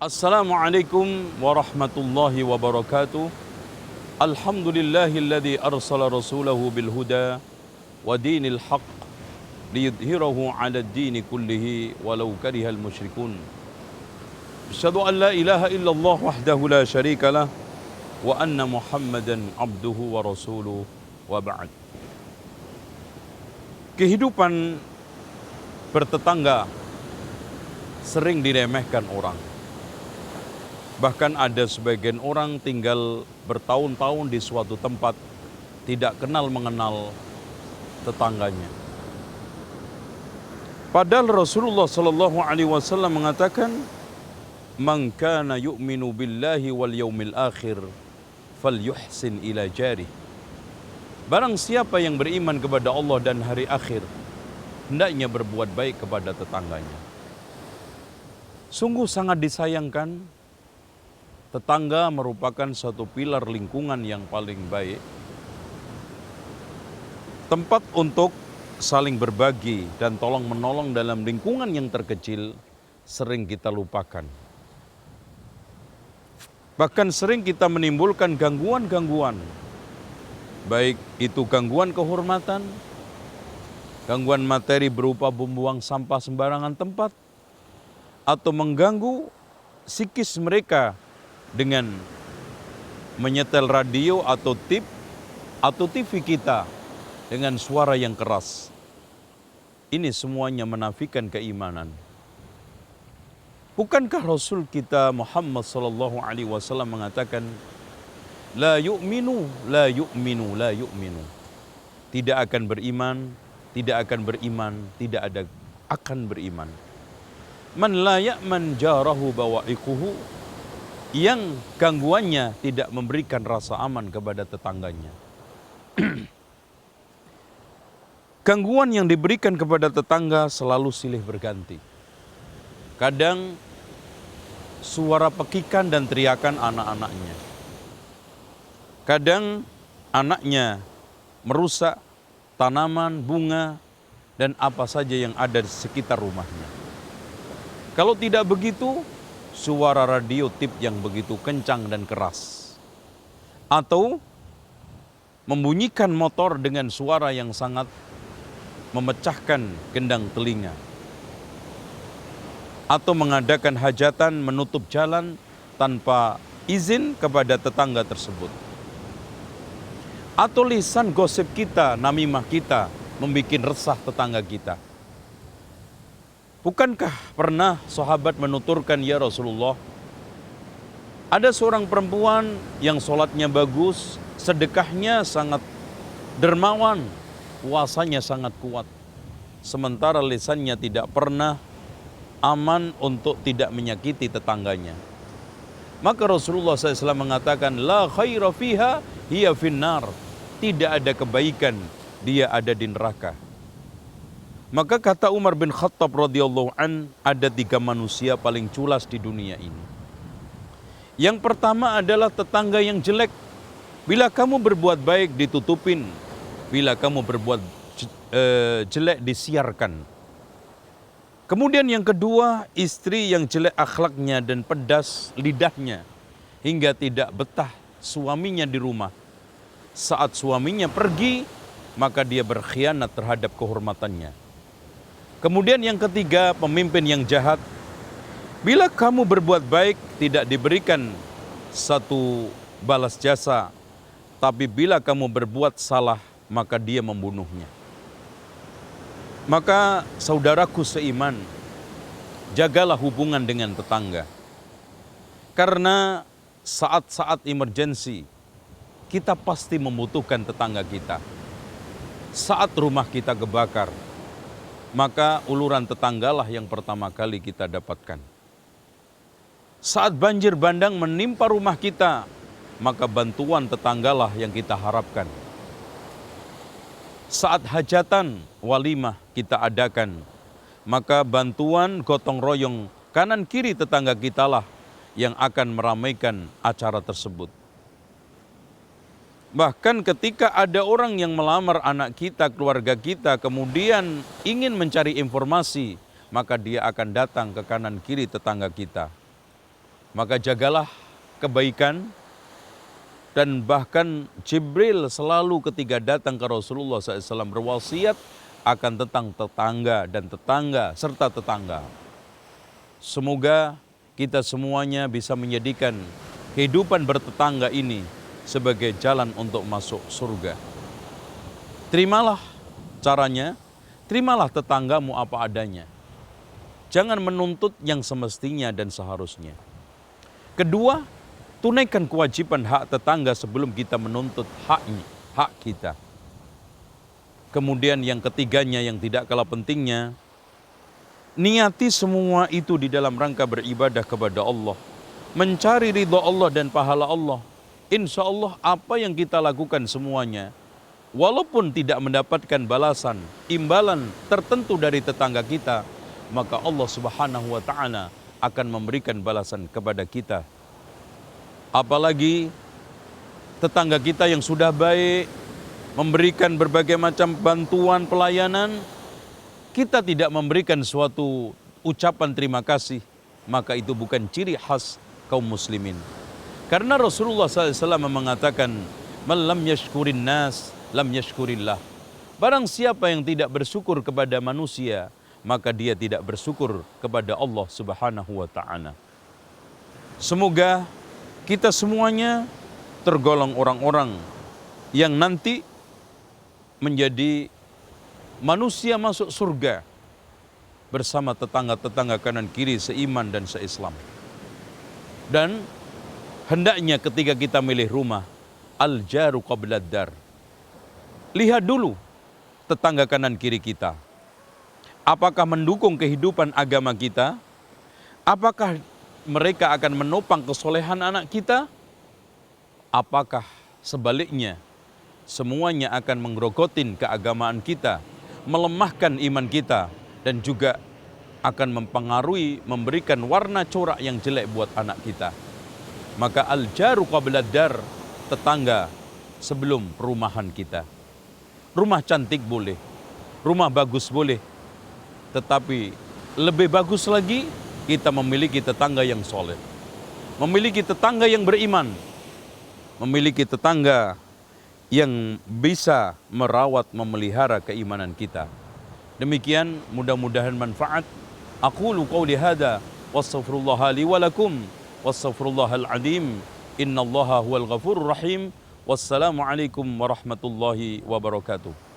Assalamualaikum warahmatullahi wabarakatuh. Alhamdulillahilladzi arsala rasulahu bil huda wa dinil haqq liyudhhirahu 'ala ad-dini kullihi walau karihal musyrikun. Asyhadu an la ilaha illallah wahdahu la syarika lah wa anna Muhammadan abduhu wa rasuluh wa ba'd. Kehidupan bertetangga sering diremehkan orang. Bahkan ada sebagian orang tinggal bertahun-tahun di suatu tempat, tidak kenal mengenal tetangganya. Padahal Rasulullah sallallahu alaihi wasallam mengatakan, "Man kana yu'minu billahi wal yaumil akhir falyuhsin ila jarih." Barang siapa yang beriman kepada Allah dan hari akhir, hendaknya berbuat baik kepada tetangganya. Sungguh sangat disayangkan, tetangga merupakan satu pilar lingkungan yang paling baik, tempat untuk saling berbagi dan tolong-menolong dalam lingkungan yang terkecil sering kita lupakan. Bahkan sering kita menimbulkan gangguan-gangguan, baik itu gangguan kehormatan, gangguan materi berupa membuang sampah sembarangan tempat, atau mengganggu psikis mereka dengan menyetel radio atau TV kita dengan suara yang keras. Ini semuanya menafikan keimanan. Bukankah Rasul kita Muhammad sallallahu alaihi wasallam mengatakan, la yu'minu, la yu'minu, la yu'minu. Tidak akan beriman, tidak akan beriman, tidak ada akan beriman. Man la ya'man jarahu bawa'iquhu, yang gangguannya tidak memberikan rasa aman kepada tetangganya. Gangguan yang diberikan kepada tetangga selalu silih berganti. Kadang suara pekikan dan teriakan anak-anaknya. Kadang anaknya merusak tanaman, bunga, dan apa saja yang ada di sekitar rumahnya. Kalau tidak begitu, suara radio tip yang begitu kencang dan keras, atau membunyikan motor dengan suara yang sangat memecahkan gendang telinga, atau mengadakan hajatan menutup jalan tanpa izin kepada tetangga tersebut, atau lisan gosip kita, namimah kita membuat resah tetangga kita. Bukankah pernah sahabat menuturkan, ya Rasulullah, ada seorang perempuan yang sholatnya bagus, sedekahnya sangat dermawan, puasanya sangat kuat, sementara lisannya tidak pernah aman untuk tidak menyakiti tetangganya. Maka Rasulullah SAW mengatakan, la khaira fiha hiya finnar. Tidak ada kebaikan, dia ada di neraka. Maka kata Umar bin Khattab radhiyallahu an, ada 3 manusia paling culas di dunia ini. Yang pertama adalah tetangga yang jelek. Bila kamu berbuat baik ditutupin, bila kamu berbuat jelek disiarkan. Kemudian yang kedua, istri yang jelek akhlaknya dan pedas lidahnya hingga tidak betah suaminya di rumah. Saat suaminya pergi, maka dia berkhianat terhadap kehormatannya. Kemudian yang ketiga, pemimpin yang jahat. Bila kamu berbuat baik tidak diberikan satu balas jasa, tapi bila kamu berbuat salah maka dia membunuhnya. Maka saudaraku seiman, jagalah hubungan dengan tetangga. Karena saat-saat emergensi kita pasti membutuhkan tetangga kita. Saat rumah kita kebakar, maka uluran tetanggalah yang pertama kali kita dapatkan. Saat banjir bandang menimpa rumah kita, maka bantuan tetanggalah yang kita harapkan. Saat hajatan walimah kita adakan, maka bantuan gotong royong kanan kiri tetangga kitalah yang akan meramaikan acara tersebut. Bahkan ketika ada orang yang melamar anak kita, keluarga kita, kemudian ingin mencari informasi, maka dia akan datang ke kanan kiri tetangga kita. Maka jagalah kebaikan. Dan bahkan Jibril selalu ketika datang ke Rasulullah SAW berwasiat akan tentang tetangga dan tetangga serta tetangga. Semoga kita semuanya bisa menjadikan kehidupan bertetangga ini sebagai jalan untuk masuk surga. Terimalah caranya, terimalah tetanggamu apa adanya. Jangan menuntut yang semestinya dan seharusnya. Kedua, tunaikan kewajiban hak tetangga sebelum kita menuntut hak kita. Kemudian yang ketiganya yang tidak kalah pentingnya, niati semua itu di dalam rangka beribadah kepada Allah. Mencari ridha Allah dan pahala Allah. Insya Allah apa yang kita lakukan semuanya, walaupun tidak mendapatkan balasan, imbalan tertentu dari tetangga kita, maka Allah Subhanahu wa Ta'ala akan memberikan balasan kepada kita. Apalagi tetangga kita yang sudah baik, memberikan berbagai macam bantuan pelayanan, kita tidak memberikan suatu ucapan terima kasih, maka itu bukan ciri khas kaum muslimin. Karena Rasulullah SAW mengatakan, "Man lam yashkurin nas, lam yashkurillah." Barang siapa yang tidak bersyukur kepada manusia, maka dia tidak bersyukur kepada Allah Subhanahu wa Ta'ala. Semoga kita semuanya tergolong orang-orang yang nanti menjadi manusia masuk surga bersama tetangga-tetangga kanan kiri seiman dan seislam. Dan hendaknya ketika kita milih rumah, al-jaru qablad dar. Lihat dulu tetangga kanan kiri kita. Apakah mendukung kehidupan agama kita? Apakah mereka akan menopang kesolehan anak kita? Apakah sebaliknya semuanya akan menggerogotin keagamaan kita, melemahkan iman kita, dan juga akan mempengaruhi, memberikan warna corak yang jelek buat anak kita? Maka al-jaru qablad dar, tetangga sebelum perumahan kita. Rumah cantik boleh, rumah bagus boleh, tetapi lebih bagus lagi kita memiliki tetangga yang soleh, memiliki tetangga yang beriman, memiliki tetangga yang bisa merawat, memelihara keimanan kita. Demikian mudah-mudahan manfaat. Aqulu qawli hadza wastaghfirullaha li wa lakum wastaghfirullahal azim. Innallaha huwal ghafurur rahim. Wassalamu alaikum warahmatullahi wabarakatuh.